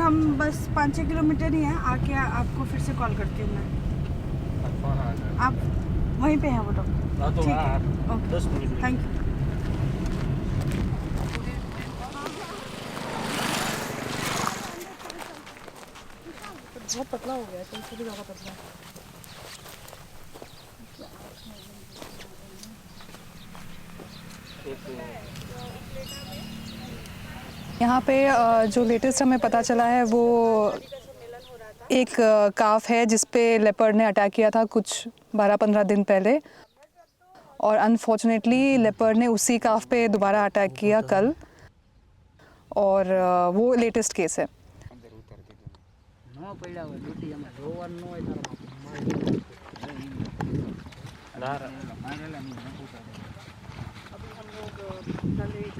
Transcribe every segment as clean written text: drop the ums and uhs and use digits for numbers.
हम बस 5-6 किलोमीटर ही हैं, आके आपको फिर से कॉल करती हूँ मैं। आप वहीं पे हैं वो डॉक्टर? ठीक है, ओके, 10 मिनट। Thank you. बहुत पतला हो गया है, तुमसे भी ज़्यादा पतला है। यहाँ पे जो लेटेस्ट हमें पता चला है वो एक काफ है जिस पे लेपर्ड ने अटैक किया था कुछ 12-15 दिन पहले, और अनफॉर्चुनेटली लेपर्ड ने उसी काफ पे दोबारा अटैक किया कल, और वो लेटेस्ट केस है। अभी हम लोग कल एक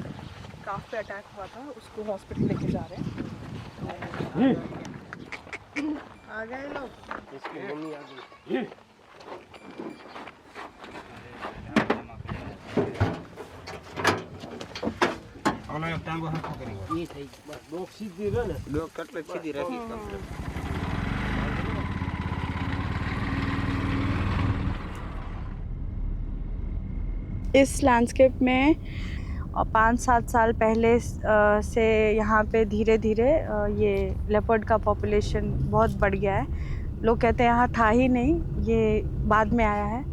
काफ पे अटैक हुआ था, उसको हॉस्पिटल लेके जा रहे हैं। आ गए लोग। इस लैंडस्केप में 5-7 साल पहले से यहाँ पे धीरे धीरे ये लेपर्ड का पॉपुलेशन बहुत बढ़ गया है। लोग कहते हैं यहाँ था ही नहीं, ये बाद में आया है।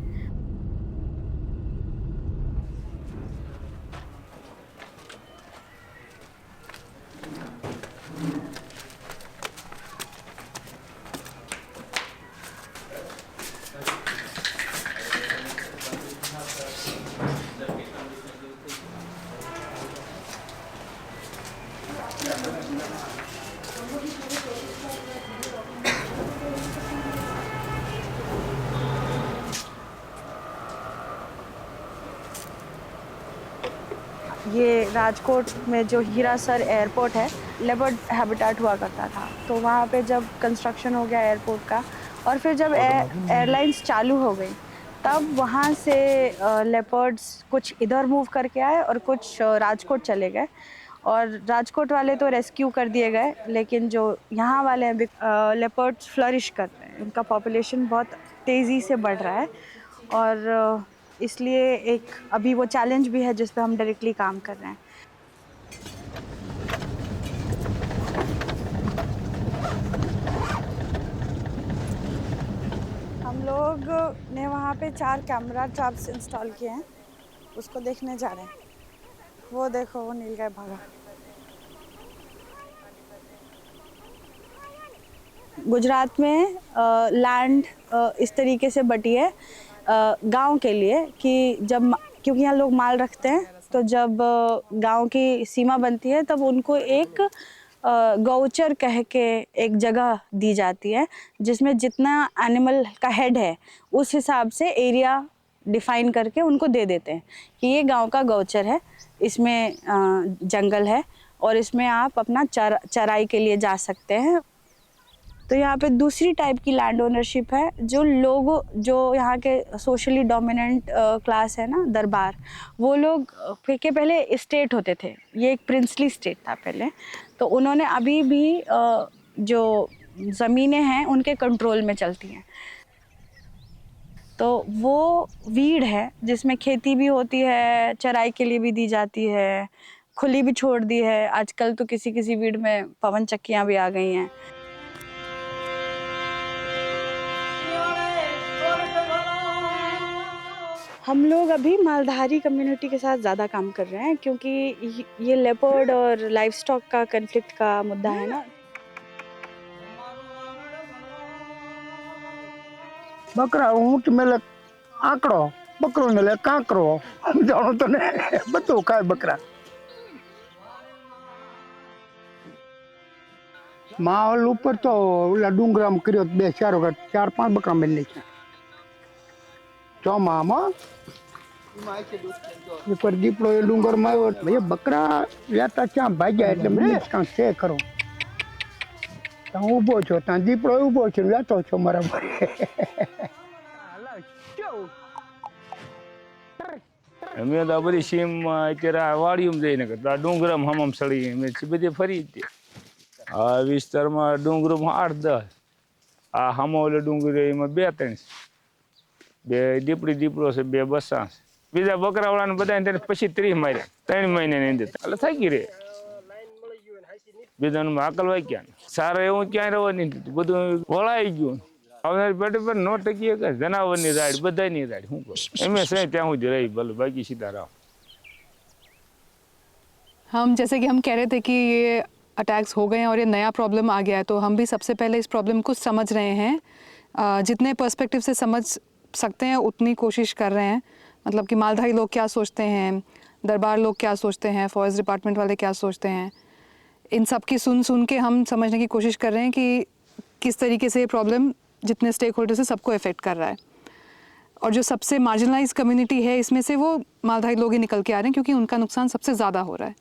ये राजकोट में जो हीरासर एयरपोर्ट है, लेपर्ड हैबिटेट हुआ करता था। तो वहाँ पे जब कंस्ट्रक्शन हो गया एयरपोर्ट का, और फिर जब एयरलाइंस चालू हो गई, तब वहाँ से लेपर्ड्स कुछ इधर मूव करके आए और कुछ राजकोट चले गए। और राजकोट वाले तो रेस्क्यू कर दिए गए, लेकिन जो यहाँ वाले हैं लेपर्ड्स फ्लरिश कर रहे हैं, उनका पॉपुलेशन बहुत तेज़ी से बढ़ रहा है। और इसलिए एक अभी वो चैलेंज भी है जिस पे हम डायरेक्टली काम कर रहे हैं। हम लोग ने वहाँ पे 4 कैमरा ट्रैप्स इंस्टॉल किए हैं, उसको देखने जा रहे हैं। वो देखो, वो नीलगाय भागा। गुजरात में लैंड इस तरीके से बटी है गांव के लिए कि क्योंकि यहाँ लोग माल रखते हैं, तो जब गांव की सीमा बनती है तब उनको एक गौचर कह के एक जगह दी जाती है, जिसमें जितना एनिमल का हेड है उस हिसाब से एरिया डिफाइन करके उनको दे देते हैं कि ये गांव का गौचर है, इसमें जंगल है और इसमें आप अपना चराई के लिए जा सकते हैं। तो यहाँ पे दूसरी टाइप की लैंड ओनरशिप है, जो यहाँ के सोशली डोमिनेंट क्लास है ना, दरबार, वो लोग के पहले स्टेट होते थे, ये एक प्रिंसली स्टेट था पहले, तो उन्होंने अभी भी जो ज़मीनें हैं उनके कंट्रोल में चलती हैं। तो वो वीड है जिसमें खेती भी होती है, चराई के लिए भी दी जाती है, खुली भी छोड़ दी है। आजकल तो किसी किसी वीड में पवन चक्कियाँ भी आ गई हैं। हम लोग अभी मालधारी कम्युनिटी के साथ ज़्यादा काम कर रहे हैं, क्योंकि ये लेपर्ड और लाइफ स्टॉक का कन्फ्लिक्ट का मुद्दा है ना। बकरा ऊँट मेले आंकड़ो, बकरो मेले कांकरो, जानो तो ने बतो काय बकरा। माहौल ऊपर तो ओला डूंगराम कर्यो 2-4 वखत 4-5 बकरा मेल नाख्या ચોમામાં ઉપર દીપડો એ ડુંગરમાં આવ્યો, ભાઈ બકરા લેતા ક્યાં ભાગ્યા, એટલે મને કાંક છે ખરો. હું ઊભો છો ત્યાં દીપડો ઊભો છે, લેતો છો મારા ભાઈ. અમે તો બધી સીમમાં અત્યારે આ વાડીમાં જઈને કરતા ડુંગરામાં હમમ સળી અમે બધી ફરી જ આ વિસ્તારમાં ડુંગરોમાં 8-10 આ હામો ઓલો ડુંગર એમાં 2-3 બે દીપડો છે 2 બસા છે બીજા બકરાવાળાને બધાને તેને પછી 30 માર્યા 3 મહિનાની અંદર એટલે થાકી રે બીજાનું હાકલવાય ક્યાં સારા એવું ક્યાંય રહેવા નહીં બધું વળાઈ ગયું આવનારી પેઢી પર નો ટકીએ કે જનાવરની રાડ બધાની રાડ શું કરું એમ છે ત્યાં સુધી રહી ભલે બાકી સીધા રહો हम जैसे कि हम कह रहे थे कि ये अटैक्स हो गए हैं और ये नया प्रॉब्लम आ गया है, तो हम भी सबसे पहले इस प्रॉब्लम को समझ रहे हैं, जितने पर्सपेक्टिव से समझ सकते हैं उतनी कोशिश कर रहे हैं। मतलब कि मालधारी लोग क्या सोचते हैं, दरबार लोग क्या सोचते हैं, फॉरेस्ट डिपार्टमेंट वाले क्या सोचते हैं, इन सब की सुन के हम समझने की कोशिश कर रहे हैं कि किस तरीके से ये प्रॉब्लम जितने स्टेक होल्डर्स है सबको इफ़ेक्ट कर रहा है। और जो सबसे मार्जिनलाइज कम्युनिटी है इसमें से वो मालधारी लोग ही निकल के आ रहे हैं, क्योंकि उनका नुकसान सबसे ज़्यादा हो रहा है।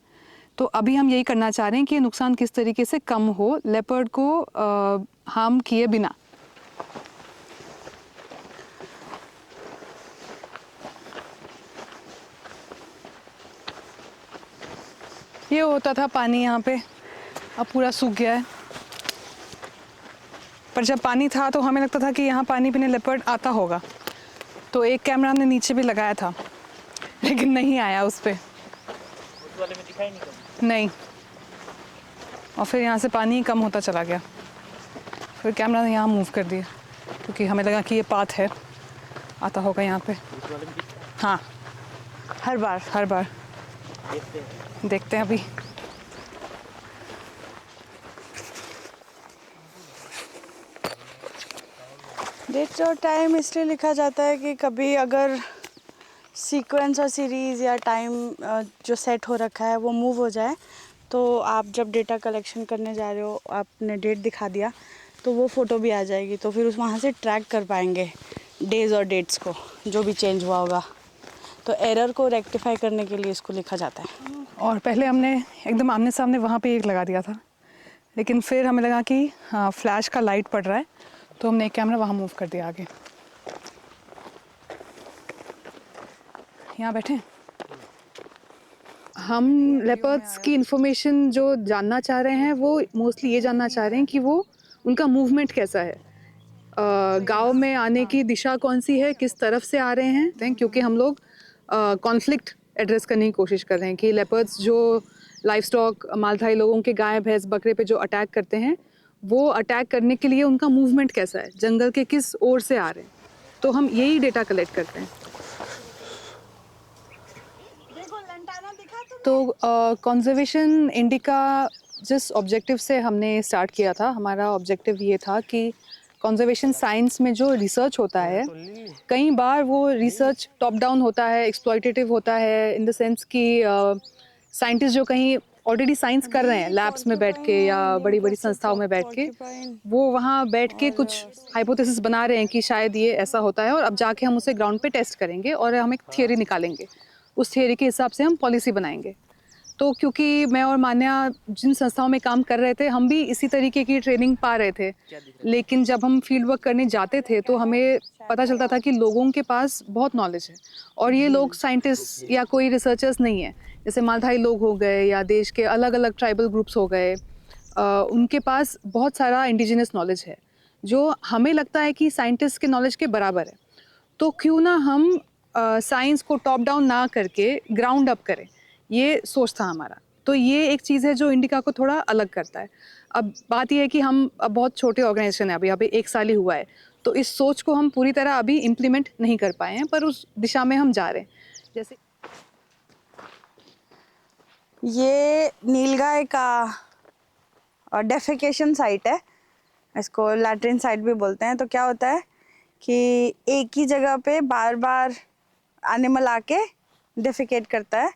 तो अभी हम यही करना चाह रहे हैं कि ये नुकसान किस तरीके से कम हो, लेपर्ड को हार्म किए बिना। ये होता था पानी यहाँ पे, अब पूरा सूख गया है। पर जब पानी था तो हमें लगता था कि यहाँ पानी पीने लेपर्ड आता होगा, तो एक कैमरा हमने नीचे भी लगाया था, लेकिन नहीं आया उस पर। वाले में दिखाई नहीं। और फिर यहाँ से पानी कम होता चला गया, फिर कैमरा ने यहाँ मूव कर दिया, क्योंकि हमें लगा कि ये पाथ है, आता होगा यहाँ पे। हाँ, हर बार देखते हैं अभी। डेट्स और टाइम इसलिए लिखा जाता है कि कभी अगर सीक्वेंस और सीरीज़ या टाइम जो सेट हो रखा है वो मूव हो जाए, तो आप जब डेटा कलेक्शन करने जा रहे हो, आपने डेट दिखा दिया तो वो फ़ोटो भी आ जाएगी, तो फिर उस वहाँ से ट्रैक कर पाएंगे डेज़ और डेट्स को जो भी चेंज हुआ होगा। तो एरर को रेक्टिफाई करने के लिए इसको लिखा जाता है। और पहले हमने एकदम आमने सामने वहाँ पे एक लगा दिया था, लेकिन फिर हमें लगा कि हाँ फ्लैश का लाइट पड़ रहा है, तो हमने एक कैमरा वहाँ मूव कर दिया आगे। यहाँ बैठे हम लेपर्ड्स की इन्फॉर्मेशन जो जानना चाह रहे हैं वो मोस्टली ये जानना चाह रहे हैं कि वो उनका मूवमेंट कैसा है, गांव में आने की दिशा कौन सी है, किस तरफ से आ रहे हैं, क्योंकि हम लोग कॉन्फ्लिक्ट एड्रेस करने की कोशिश कर रहे हैं कि लेपर्ड्स जो लाइफ स्टॉक मालधारी लोगों के गाय भैंस बकरे पे जो अटैक करते हैं, वो अटैक करने के लिए उनका मूवमेंट कैसा है, जंगल के किस ओर से आ रहे हैं, तो हम यही डेटा कलेक्ट करते हैं। तो कंजर्वेशन इंडिका जिस ऑब्जेक्टिव से हमने स्टार्ट किया था, हमारा ऑब्जेक्टिव ये था कि कंजर्वेशन साइंस में जो रिसर्च होता है, कई बार वो रिसर्च टॉप डाउन होता है, एक्सप्लॉयटेटिव होता है, इन द सेंस कि साइंटिस्ट जो कहीं ऑलरेडी साइंस कर रहे हैं लैब्स में बैठ के या बड़ी बड़ी संस्थाओं में बैठ के, वो वहाँ बैठ के कुछ हाइपोथेसिस बना रहे हैं कि शायद ये ऐसा होता है, और अब जाके हम उसे ग्राउंड पे टेस्ट करेंगे और हम एक थियरी निकालेंगे, उस थियरी के हिसाब से हम पॉलिसी बनाएंगे। तो क्योंकि मैं और मान्या जिन संस्थाओं में काम कर रहे थे, हम भी इसी तरीके की ट्रेनिंग पा रहे थे, लेकिन जब हम फील्ड वर्क करने जाते थे तो हमें पता चलता था कि लोगों के पास बहुत नॉलेज है, और ये लोग साइंटिस्ट या कोई रिसर्चर्स नहीं है। जैसे मालधारी लोग हो गए या देश के अलग अलग ट्राइबल ग्रुप्स हो गए, उनके पास बहुत सारा इंडिजिनस नॉलेज है जो हमें लगता है कि साइंटिस्ट के नॉलेज के बराबर है। तो क्यों ना हम साइंस को टॉप डाउन ना करके ग्राउंड अप करें, ये सोच था हमारा। तो ये एक चीज़ है जो इंडिका को थोड़ा अलग करता है। अब बात ये है कि हम अब बहुत छोटे ऑर्गेनाइजेशन है, अभी 1 साल ही हुआ है, तो इस सोच को हम पूरी तरह अभी इम्प्लीमेंट नहीं कर पाए हैं, पर उस दिशा में हम जा रहे हैं। जैसे ये नीलगाय का डेफिकेशन साइट है, इसको लैट्रिन साइट भी बोलते हैं। तो क्या होता है कि एक ही जगह पे बार बार एनिमल आके डेफिकेट करता है,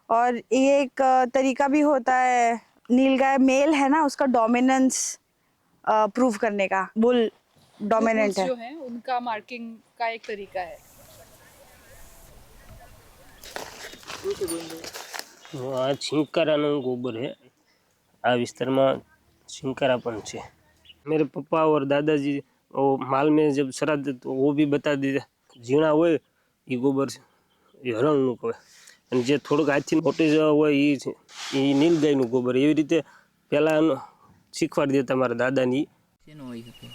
और ये एक तरीका भी होता है, नीलगाय मेल है ना, उसका डोमिनेंस प्रूव करने का। बुल डोमिनेंट है, जो है उनका मार्किंग का एक तरीका है। આ छिंकाराનું गोबर है, आ विस्तार में छिंकारा पण छे। मेरे पप्पा और दादाजी वो माल में जब श्राद्ध तो वो भी बता दीधे, झीणा होय ये गोबर ये हरणનું કહેવાય, અને જે થોડુંક હાથથી મોટી હોય એ નીલગાયનું ગોબર। એવી રીતે પહેલાં શીખવાડી દેતા મારા દાદાની. શેનો હોઈ શકે?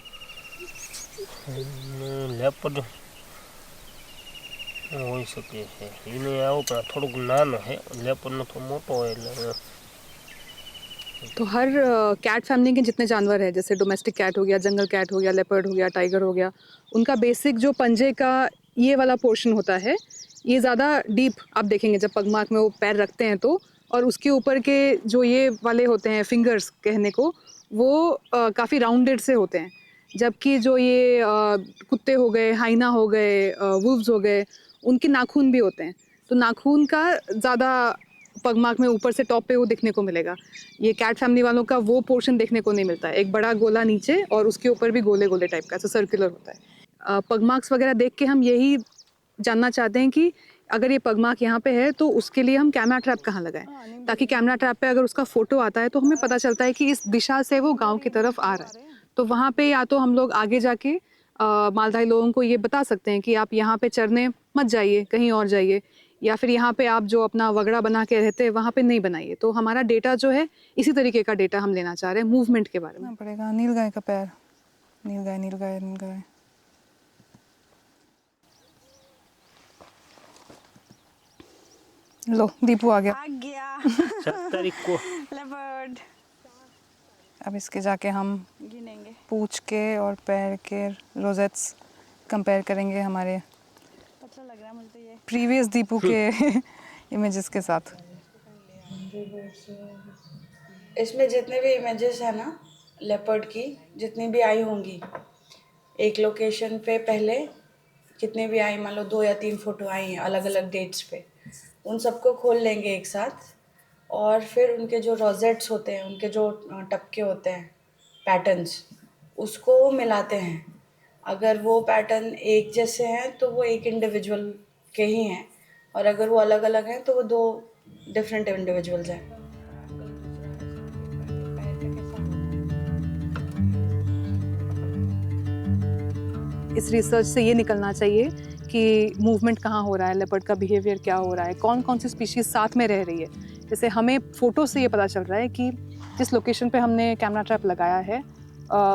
લેપર્ડ હોઈ શકે છે. એને આવું પણ થોડુંક નાનો છે. લેપર્ડનો તો મોટો હોય એટલે. तो हर कैट फैमिली के जितने जानवर हैं, जैसे डोमेस्टिक कैट हो गया, जंगल कैट हो गया, लेपर्ड हो गया, टाइगर हो गया, उनका बेसिक जो पंजे का ये वाला पोर्शन होता है, ये ज़्यादा डीप आप देखेंगे जब पगमार्क में वो पैर रखते हैं तो, और उसके ऊपर के जो ये वाले होते हैं फिंगर्स कहने को, वो काफ़ी राउंडेड से होते हैं, जबकि जो ये कुत्ते हो गए, हाइना हो गए, वुल्व्स हो गए, उनके नाखून भी होते हैं, तो नाखून का ज़्यादा पगमार्क में ऊपर से टॉप पे वो दिखने को मिलेगा. ये कैट फैमिली वालों का वो पोर्शन देखने को नहीं मिलता है, एक बड़ा गोला नीचे और उसके ऊपर भी गोले गोले टाइप का, ऐसा सर्कुलर होता है. पगमार्क्स वगैरह देख के हम यही जानना चाहते हैं कि अगर ये पगमार्क यहाँ पे है तो उसके लिए हम कैमरा ट्रैप कहाँ लगाएं, ताकि कैमरा ट्रैप पे अगर उसका फ़ोटो आता है तो हमें पता चलता है कि इस दिशा से वो गाँव की तरफ आ रहा है. तो वहाँ पे या तो हम लोग आगे जाके मालधारी लोगों को ये बता सकते हैं कि आप यहाँ पे चरने मत जाइए, कहीं और जाइए, या फिर यहाँ पे आप जो अपना वगड़ा बना के रहते हैं वहाँ पे नहीं बनाइए. तो हमारा डेटा जो है इसी तरीके का डेटा हम लेना चाह रहे हैं मूवमेंट के बारे में. पड़ेगा नीलगाय का पैर, नीलगाय नीलगाय नीलगाय. लो दीपू आ गया. 7 तारीख को लेपर्ड अब इसके जाके हम गिनेंगे. पूंछ के और पैर के रोजेट्स कंपेयर करेंगे हमारे अच्छा लग रहा है मुझे तो ये. प्रीवियस दीपू के इमेजेस के साथ. इसमें जितने भी इमेजेस है ना लेपर्ड की, जितनी भी आई होंगी एक लोकेशन पे पहले, कितने भी आई, मान लो 2 या 3 फोटो आई हैं अलग अलग डेट्स पे, उन सबको खोल लेंगे एक साथ और फिर उनके जो रोजेट्स होते हैं, उनके जो टपके होते हैं, पैटर्न्स, उसको मिलाते हैं. अगर वो पैटर्न एक जैसे हैं तो वो एक इंडिविजुअल के ही हैं, और अगर वो अलग अलग हैं तो वो 2 डिफरेंट इंडिविजुअल्स हैं. इस रिसर्च से ये निकलना चाहिए कि मूवमेंट कहाँ हो रहा है, लेपर्ड का बिहेवियर क्या हो रहा है, कौन कौन सी स्पीशीज़ साथ में रह रही है. जैसे हमें फ़ोटो से ये पता चल रहा है कि जिस लोकेशन पे हमने कैमरा ट्रैप लगाया है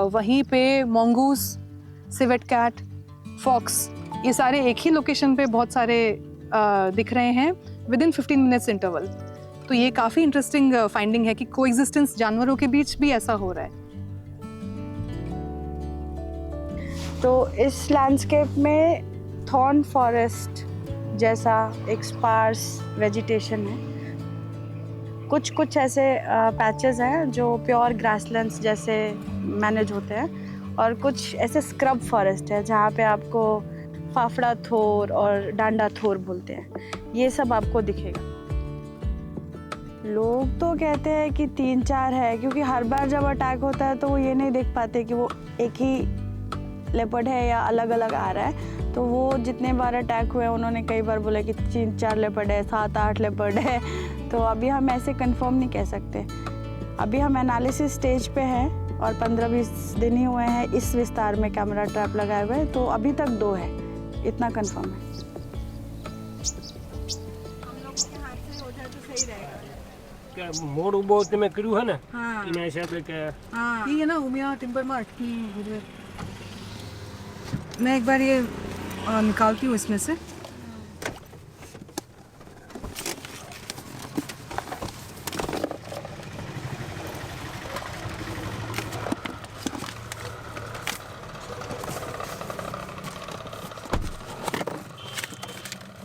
वहीं पे मंगूस, सिवेट कैट, फॉक्स, ये सारे एक ही लोकेशन पे बहुत सारे दिख रहे हैं विद इन 15 मिनट्स इंटरवल. तो ये काफ़ी इंटरेस्टिंग फाइंडिंग है कि कोएग्जिस्टेंस जानवरों के बीच भी ऐसा हो रहा है. तो इस लैंडस्केप में थॉर्न फॉरेस्ट जैसा एक स्पार्स वेजिटेशन है. कुछ कुछ ऐसे पैचेस हैं जो प्योर ग्रासलैंड्स जैसे मैनेज होते हैं, और कुछ ऐसे स्क्रब फॉरेस्ट है जहाँ पे आपको फाफड़ा थोर और डांडा थोर बोलते हैं, ये सब आपको दिखेगा. लोग तो कहते हैं कि 3-4 है, क्योंकि हर बार जब अटैक होता है तो वो ये नहीं देख पाते कि वो एक ही लेपर्ड है या अलग अलग आ रहा है. तो वो जितने बार अटैक हुए उन्होंने कई बार बोला कि 3-4 लेपर्ड है, 7-8 लेपर्ड है. तो अभी हम ऐसे कंफर्म नहीं कह सकते. अभी हम एनालिसिस स्टेज पे हैं और 15-20 दिन ही हुए हैं इस विस्तार में कैमरा ट्रैप लगाए हुए, तो अभी तक 2 है, इतना कंफर्म है. મોડ ઉભો તમે કર્યું है ને એના હિસાબે કે ये है ना उमिया टिम्बर मार्ट. मैं एक बार ये निकालती हूँ इसमें से.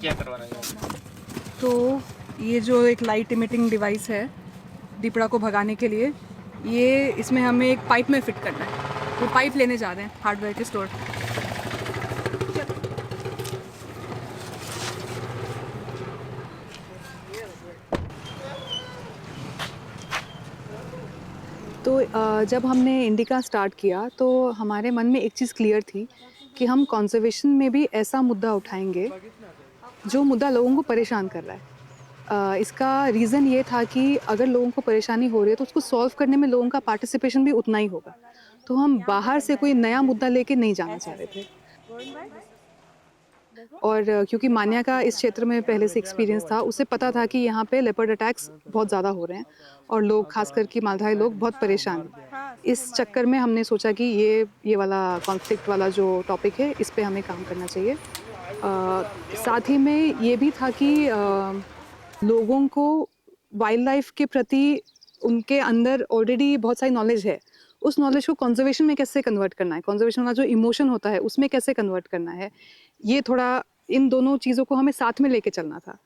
क्या करवाना है? तो ये जो एक लाइट इमिटिंग डिवाइस है दीपड़ा को भगाने के लिए, ये इसमें हमें एक पाइप में फिट करना है. वो पाइप लेने जा रहे हैं हार्डवेयर के स्टोर. तो जब हमने इंडिका स्टार्ट किया तो हमारे मन में एक चीज़ क्लियर थी कि हम कंजर्वेशन में भी ऐसा मुद्दा उठाएंगे जो मुद्दा लोगों को परेशान कर रहा है. इसका रीज़न ये था कि अगर लोगों को परेशानी हो रही है तो उसको सॉल्व करने में लोगों का पार्टिसिपेशन भी उतना ही होगा. तो हम बाहर से कोई नया मुद्दा लेके नहीं जाना चाह रहे थे. और क्योंकि मान्या का इस क्षेत्र में पहले से एक्सपीरियंस था, उसे पता था कि यहाँ पे लेपर्ड अटैक्स बहुत ज़्यादा हो रहे हैं और लोग, खासकर कि मालधारी लोग, बहुत परेशान हैं। इस चक्कर में हमने सोचा कि ये वाला कॉन्फ्लिक्ट वाला जो टॉपिक है, इस पे हमें काम करना चाहिए। साथ ही में ये भी था कि लोगों को वाइल्ड लाइफ के प्रति उनके अंदर ऑलरेडी बहुत सारी नॉलेज है, उस नॉलेज को कंजर्वेशन में कैसे कन्वर्ट करना है, कंजर्वेशन वाला जो इमोशन होता है उसमें कैसे कन्वर्ट करना है, ये थोड़ा इन दोनों चीज़ों को हमें साथ में लेके चलना था।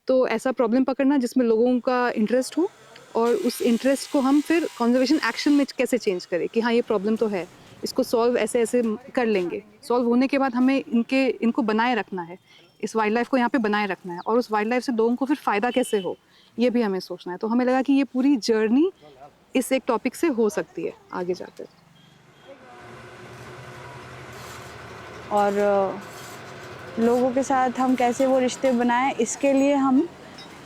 तो ऐसा प्रॉब्लम पकड़ना जिसमें लोगों का इंटरेस्ट हो और उस इंटरेस्ट को हम फिर कंजर्वेशन एक्शन में कैसे चेंज करें कि हाँ ये प्रॉब्लम तो है, इसको सॉल्व ऐसे ऐसे कर लेंगे। सॉल्व होने के बाद हमें इनको बनाए रखना है, इस वाइल्ड लाइफ को यहाँ पे बनाए रखना है और उस वाइल्ड लाइफ से लोगों को फिर फ़ायदा कैसे हो, ये भी हमें सोचना है। तो हमें लगा कि ये पूरी जर्नी इस एक टॉपिक से हो सकती है आगे जाकर। और लोगों के साथ हम कैसे वो रिश्ते बनाएं, इसके लिए हम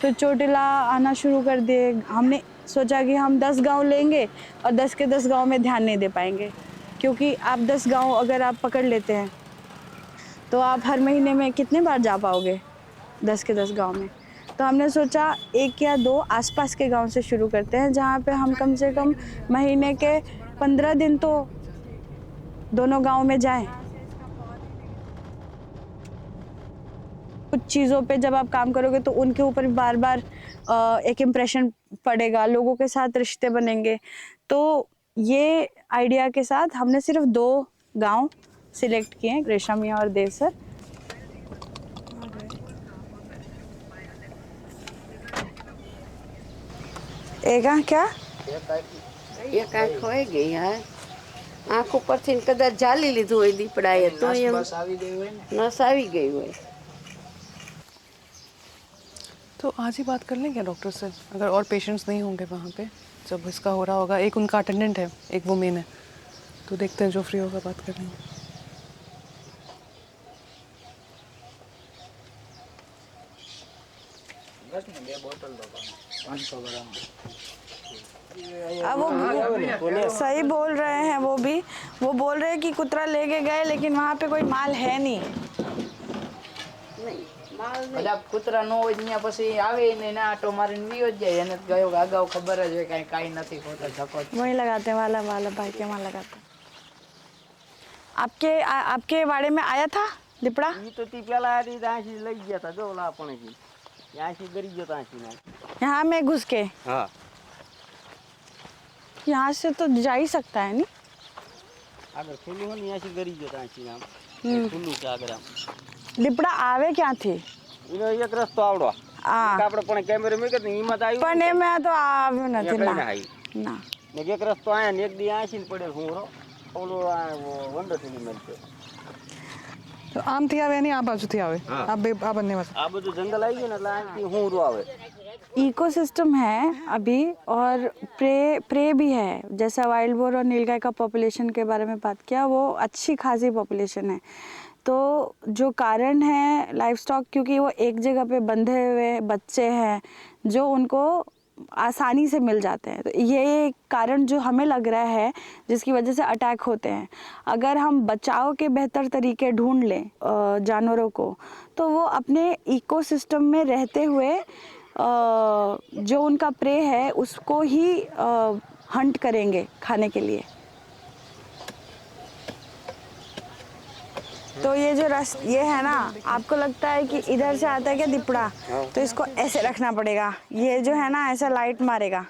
फिर चोटिला आना शुरू कर दिए। हमने सोचा कि हम 10 गांव लेंगे और 10 के 10 गांव में ध्यान नहीं दे पाएंगे, क्योंकि आप 10 गांव अगर आप पकड़ लेते हैं तो आप हर महीने में कितने बार जा पाओगे 10 के 10 गांव में। तो हमने सोचा 1 या 2 आसपास के गांव से शुरू करते हैं, जहाँ पे हम कम से कम महीने के 15 दिन तो दोनों गांव में जाएं। कुछ चीज़ों पे जब आप काम करोगे तो उनके ऊपर बार बार एक इम्प्रेशन पड़ेगा, लोगों के साथ रिश्ते बनेंगे। तो ये आइडिया के साथ हमने सिर्फ 2 गांव सिलेक्ट किए, रेशमिया और देवसर। एगा क्या एक आँख खोई गई है, आँख ઉપરથી કદાચ જાલી લીધું હોય દીપડાએ તો એમ નસ આવી ગઈ હોય। तो आज ही बात कर लें क्या डॉक्टर से, अगर और पेशेंट्स नहीं होंगे वहाँ पे जब इसका हो रहा होगा। एक उनका अटेंडेंट है, एक वो मेन है, तो देखते हैं जो फ्री होगा बात कर लेंगे। अब वो सही बोल रहे हैं, वो बोल रहे हैं कि कुतरा लेके गए लेकिन वहाँ पे कोई माल है नहीं। કદાચ કૂતરા નો હોય ત્યાં પછી આવે ને ના આટો મારીને વિયો જ જાય એને ગયો અગાઉ ખબર જ હોય કાંઈ નથી ખોટો ધક્કો वही लगाते हैं, वाला भाई के वहाँ लगाते हैं। आपके वाड़े में आया था दिपड़ा? ઈ તો તી પેલા આરી ત્યાંથી લઈ ગયા હતા જો ઓલા આપણે ત્યાંથી ગરી ગયો ત્યાંથી ના यहाँ में घुस के? હા यहाँ से तो जा ही सकता है नहीं? આગળ ખુલ્લું હોય ને ત્યાંથી ગરી ગયો ત્યાંથી આમ ખુલ્લું છે આગળ આમ दिपड़ा आवे क्या थी? એનો એક રસ્તો આવડો हाँ, આપણે પણ કેમેરે મૂકે તો હિંમત આવ્યું પણ એ મેં તો આવ્યો નથી કઈ ના ના આવી ના। ને એક રસ્તો આયા ને એક દી આંસીને પડેલ હું ઓલો વંડો થી મળશે तो आम थी आवे नहीं, आ बाजू थी आवे, आ बनने वाला। આ બધું જંગલ આવી ગયું ને એટલે આંથી હું આવે इकोसिस्टम है अभी, और प्रे भी है। जैसा वाइल्ड बोर और नीलगाय का पॉपुलेशन के बारे में बात किया, वो अच्छी खासी पॉपुलेशन है। तो जो कारण है लाइफ स्टॉक, क्योंकि वो एक जगह पे बंधे हुए बच्चे हैं जो उनको आसानी से मिल जाते हैं, तो ये कारण जो हमें लग रहा है जिसकी वजह से अटैक होते हैं। अगर हम बचाव के बेहतर तरीके ढूंढ लें जानवरों को, तो वो अपने इकोसिस्टम में रहते हुए जो उनका प्रे है उसको ही हंट करेंगे खाने के लिए। तो ये जो ये है ना, आपको लगता है कि इधर से आता है क्या दिपड़ा, तो इसको ऐसे रखना पड़ेगा। ये जो है ना ऐसा लाइट मारेगा,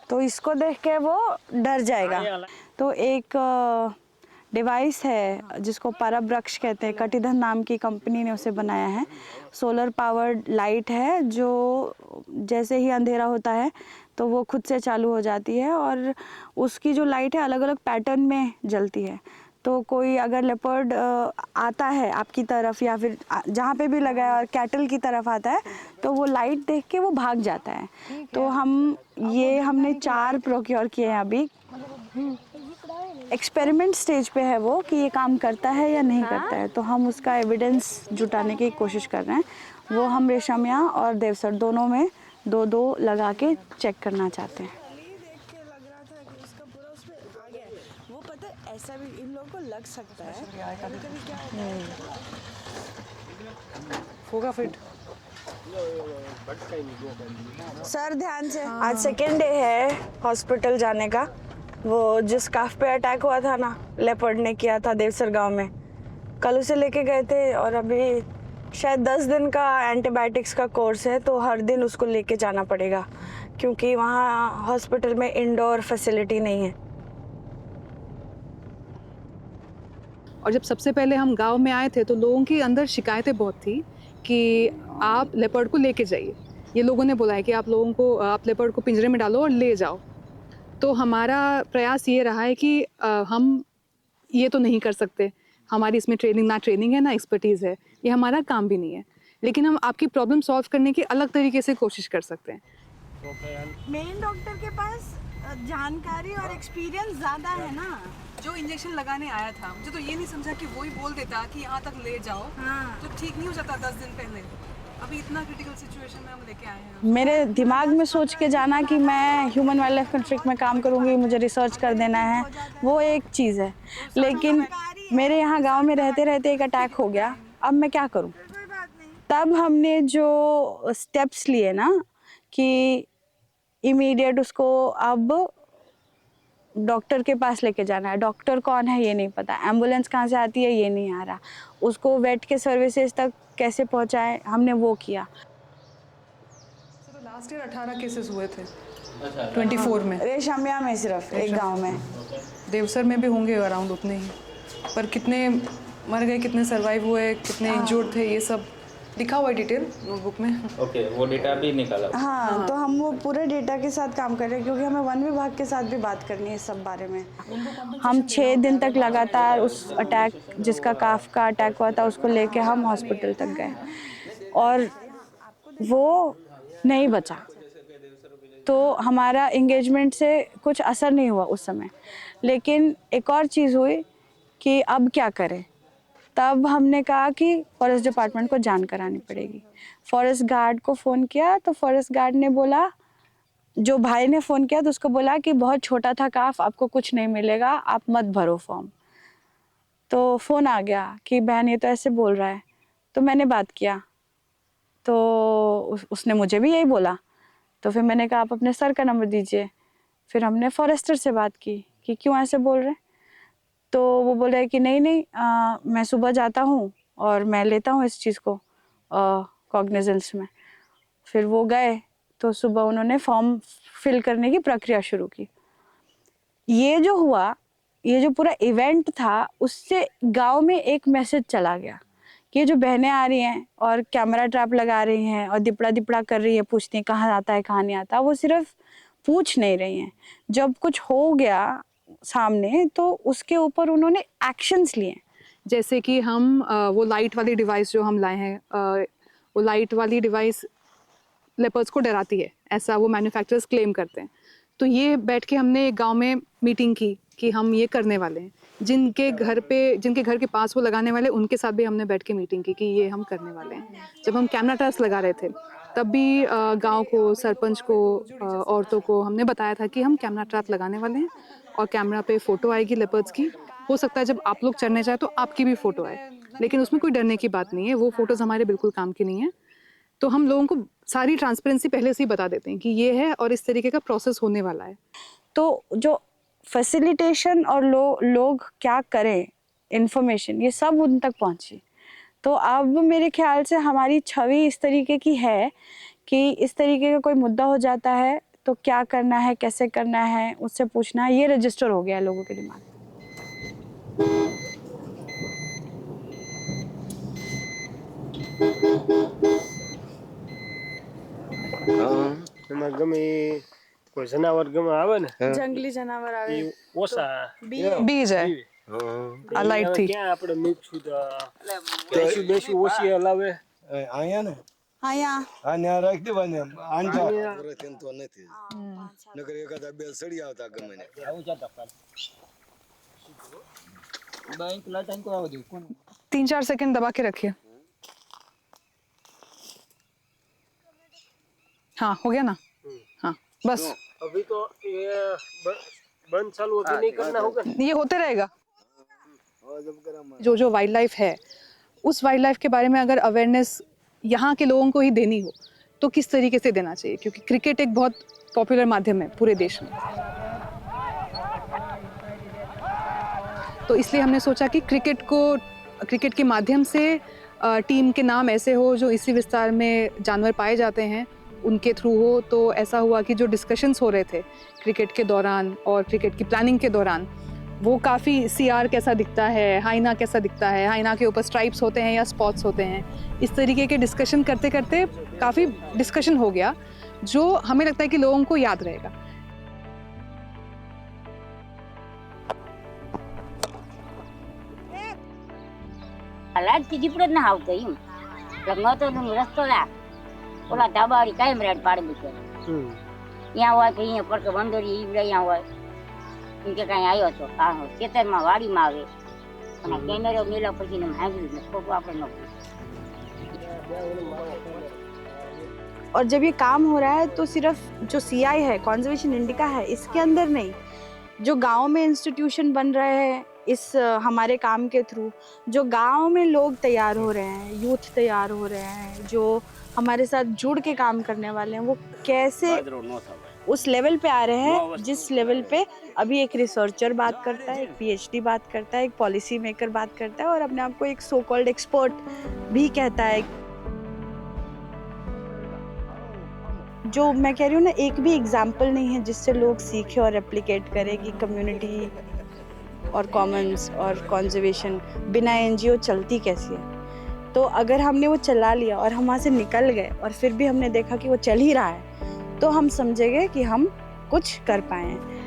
तो इसको देख के वो डर जाएगा। तो एक डिवाइस है जिसको परवृक्ष कहते हैं, कटिधन नाम की कंपनी ने उसे बनाया है। सोलर पावर्ड लाइट है जो जैसे ही अंधेरा होता है तो वो खुद से चालू हो जाती है, और उसकी जो लाइट है अलग अलग पैटर्न में जलती है। तो कोई अगर लेपर्ड आता है आपकी तरफ या फिर जहाँ पे भी लगा है और कैटल की तरफ आता है, तो वो लाइट देख के वो भाग जाता है। तो हमने 4 प्रोक्योर किए हैं अभी। एक्सपेरिमेंट स्टेज पे है वो कि ये काम करता है या नहीं करता है, तो हम उसका एविडेंस जुटाने की कोशिश कर रहे हैं। वो हम रेशमिया और देवसर दोनों में 2-2 लगा के चेक करना चाहते हैं। ऐसा भी इन लोगों को लग सकता है, कभी-कभी क्या होता है होगा फिट। सर ध्यान से, आज सेकेंड डे है हॉस्पिटल जाने का। वो जिस काफ पे अटैक हुआ था ना, लेपर्ड ने किया था देवसर गांव में, कल उसे लेके गए थे और अभी शायद 10 दिन का एंटीबायोटिक्स का कोर्स है, तो हर दिन उसको लेके जाना पड़ेगा क्योंकि वहाँ हॉस्पिटल में इंडोर फैसिलिटी नहीं है। और जब सबसे पहले हम गांव में आए थे तो लोगों के अंदर शिकायतें बहुत थी कि आप लेपर्ड को लेके जाइए। ये लोगों ने बोला है कि आप लेपर्ड को पिंजरे में डालो और ले जाओ। तो हमारा प्रयास ये रहा है कि हम ये तो नहीं कर सकते, हमारी इसमें ट्रेनिंग है ना एक्सपर्टीज़ है, ये हमारा काम भी नहीं है, लेकिन हम आपकी प्रॉब्लम सॉल्व करने की अलग तरीके से कोशिश कर सकते हैं। मेन डॉक्टर के पास जानकारी और एक्सपीरियंस ज़्यादा है ना। जो इंजेक्शन लगाने आया था, मुझे तो ये नहीं समझा कि वो ही बोल देता कि यहाँ तक ले जाओ। हाँ। तो ठीक नहीं हो जाता 10 दिन पहले। अभी इतना क्रिटिकल सिचुएशन में हम लेके आए हैं। मेरे दिमाग में सोच के जाना कि मैं ह्यूमन वाइल्ड लाइफ कॉन्फ्लिक्ट में काम करूंगी, मुझे रिसर्च कर देना है, वो एक चीज़ है, लेकिन मेरे यहाँ गांव में रहते रहते एक अटैक हो गया, अब मैं क्या करूं? तब हमने जो स्टेप्स लिए ना कि इमीडिएट उसको अब डॉक्टर के पास लेके जाना है। डॉक्टर कौन है ये नहीं पता, एम्बुलेंस कहाँ से आती है ये नहीं आ रहा, उसको वेट के सर्विसेज तक कैसे पहुँचाएं, हमने वो किया। तो लास्ट ईयर 18 केसेस हुए थे 24 में। रेशमिया में सिर्फ एक गांव में। देवसर में भी होंगे अराउंड उतने ही, पर कितने मर गए, कितने सर्वाइव हुए, कितने इंजर्ड थे, ये सब लिखा हुआ है डिटेल नोटबुक में। ओके, वो डेटा भी निकाला। हाँ, तो हम वो पूरे डेटा के साथ काम कर रहे हैं क्योंकि हमें वन विभाग के साथ भी बात करनी है इस सब बारे में। हम 6 दिन तक लगातार उस अटैक, जिसका काफ का अटैक हुआ था, उसको लेके हम हॉस्पिटल तक गए और वो नहीं बचा। तो हमारा इंगेजमेंट से कुछ असर नहीं हुआ उस समय। लेकिन एक और चीज़ हुई कि अब क्या करें। तब हमने कहा कि फॉरेस्ट डिपार्टमेंट को जान करानी पड़ेगी। फॉरेस्ट गार्ड को फ़ोन किया तो फॉरेस्ट गार्ड ने बोला, जो भाई ने फ़ोन किया तो उसको बोला कि बहुत छोटा था काफ, आपको कुछ नहीं मिलेगा, आप मत भरो फॉर्म। तो फ़ोन आ गया कि बहन ये तो ऐसे बोल रहा है। तो मैंने बात किया तो उसने मुझे भी यही बोला। तो फिर मैंने कहा आप अपने सर का नंबर दीजिए। फिर हमने फॉरेस्टर से बात की कि क्यों ऐसे बोल रहे हैं। तो वो बोल रहे कि नहीं मैं सुबह जाता हूँ और मैं लेता हूँ इस चीज़ को कॉग्निजेंस में। फिर वो गए तो सुबह उन्होंने फॉर्म फिल करने की प्रक्रिया शुरू की। ये जो हुआ, ये जो पूरा इवेंट था, उससे गांव में एक मैसेज चला गया कि ये जो बहनें आ रही हैं और कैमरा ट्रैप लगा रही हैं और दिपड़ा कर रही है, पूछती हैं कहाँ आता है कहाँ नहीं आता, वो सिर्फ पूछ नहीं रही हैं। जब कुछ हो गया सामने तो उसके ऊपर उन्होंने एक्शंस लिए। जैसे कि हम वो लाइट वाली डिवाइस जो हम लाए हैं, वो लाइट वाली डिवाइस लेपर्ड्स को डराती है, ऐसा वो मैन्युफैक्चरर्स क्लेम करते हैं। तो ये बैठ के हमने एक गांव में मीटिंग की कि हम ये करने वाले हैं। जिनके घर के पास वो लगाने वाले, उनके साथ भी हमने बैठ के मीटिंग की कि ये हम करने वाले हैं। जब हम कैमरा ट्रैप्स लगा रहे थे तब भी गांव को, सरपंच को, औरतों को हमने बताया था कि हम कैमरा ट्रैप लगाने वाले हैं और कैमरा पे फ़ोटो आएगी लेपर्ड्स की। हो सकता है जब आप लोग चढ़ने जाए तो आपकी भी फ़ोटो आए, लेकिन उसमें कोई डरने की बात नहीं है, वो फ़ोटोज़ हमारे बिल्कुल काम की नहीं है। तो हम लोगों को सारी ट्रांसपेरेंसी पहले से ही बता देते हैं कि ये है और इस तरीके का प्रोसेस होने वाला है। तो जो फैसिलिटेशन और लोग क्या करें, इन्फॉर्मेशन, ये सब उन तक पहुंची। तो अब मेरे ख्याल से हमारी छवि इस तरीके की है कि इस तरीके का कोई मुद्दा हो जाता है तो क्या करना है, कैसे करना है, उससे पूछना है, ये रजिस्टर हो गया है लोगों के दिमाग में। એમાં ગમે કોઈ જનાવર ગમે આવે ને जंगली जानवर आवे એ ઓછા बीज है आ लाइट थी। ક્યાં આપણે મીઠું બેસું ઓછી હલાવે અહીંયા ને हाँ यहाँ આ ન્યા રાખ દેવાને આંજા તો નથી નકર એકાદા બે સડી આવતા ગમે ને આવું જતા પર બેંક લાઈટ આંકો આવ દે કોણ 3-4 सेकंड दबा के रखिए। हाँ, हो गया ना? हाँ, बस अभी तो ये बंद चालू अभी नहीं करना होगा। ये होते रहेगा। जो वाइल्ड लाइफ है उस वाइल्ड लाइफ के बारे में अगर अवेयरनेस यहाँ के लोगों को ही देनी हो तो किस तरीके से देना चाहिए, क्योंकि क्रिकेट एक बहुत पॉपुलर माध्यम है पूरे देश में। तो इसलिए हमने सोचा कि क्रिकेट के माध्यम से टीम के नाम ऐसे हो जो इसी विस्तार में जानवर पाए जाते हैं उनके थ्रू हो। तो ऐसा हुआ कि जो डिस्कशंस हो रहे थे क्रिकेट के दौरान और क्रिकेट की प्लानिंग के दौरान, वो काफ़ी सीआर कैसा दिखता है, हाइना कैसा दिखता है, हाइना के ऊपर स्ट्राइप्स होते हैं या स्पॉट्स होते हैं, इस तरीके के डिस्कशन करते करते काफ़ी डिस्कशन हो गया जो हमें लगता है कि लोगों को याद रहेगा। લાજથી દીપડો જ ના આવતો એમ નતો રસ્તો લા ઓલા ધાબાવાળી કાયમ રેડ પાડી મૂકે ત્યાં હોય તો અહીંયા પડતો વંદોરી ઈવડે અહીંયા હોય એમ કે કાંઈ આવ્યો છો ખેતરમાં વાડીમાં આવે અને કેમેરો મેલા પછી હાંગી ને ખોટું આપણે ન પૂછે। और जब ये काम हो रहा है तो सिर्फ जो सीआई है, कंजर्वेशन इंडिका है, इसके अंदर नहीं, जो गांव में इंस्टीट्यूशन बन रहे हैं इस हमारे काम के थ्रू, जो गांव में लोग तैयार हो रहे हैं, यूथ तैयार हो रहे हैं, जो हमारे साथ जुड़ के काम करने वाले हैं, वो कैसे उस लेवल पे आ रहे हैं जिस लेवल पे अभी एक रिसर्चर बात करता है, एक पीएचडी बात करता है, एक पॉलिसी मेकर बात करता है और अपने आप को एक सो कॉल्ड एक्सपर्ट भी कहता है। जो मैं कह रही हूँ ना, एक भी एग्जाम्पल नहीं है जिससे लोग सीखे और रेप्लिकेट करें कि कम्युनिटी और कॉमन्स और कंजर्वेशन बिना एनजीओ चलती कैसी है। तो अगर हमने वो चला लिया और हम वहाँ से निकल गए और फिर भी हमने देखा कि वो चल ही रहा है, तो हम समझेंगे कि हम कुछ कर पाए हैं।